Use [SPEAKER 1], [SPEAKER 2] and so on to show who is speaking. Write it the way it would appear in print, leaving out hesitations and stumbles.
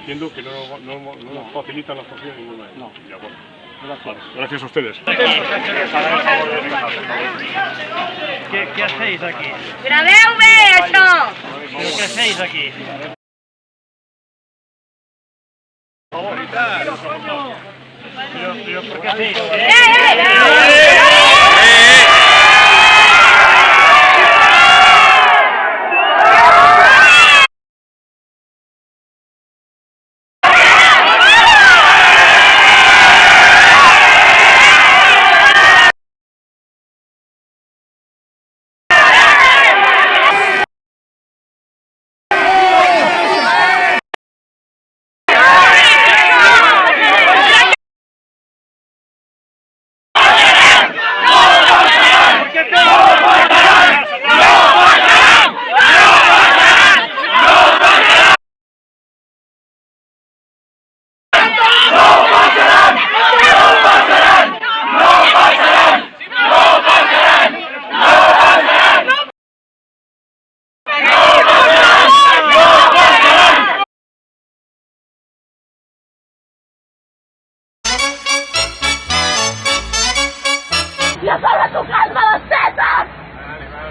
[SPEAKER 1] entiendo que no nos facilitan la estación ninguna.
[SPEAKER 2] No.
[SPEAKER 1] De acuerdo.
[SPEAKER 2] Gracias.
[SPEAKER 1] Gracias a ustedes.
[SPEAKER 2] ¿Qué hacéis aquí?
[SPEAKER 3] Graveu-me, això!
[SPEAKER 2] ¿Pero qué hacéis aquí?
[SPEAKER 1] Pero, ¿por qué hacéis?
[SPEAKER 3] Ei!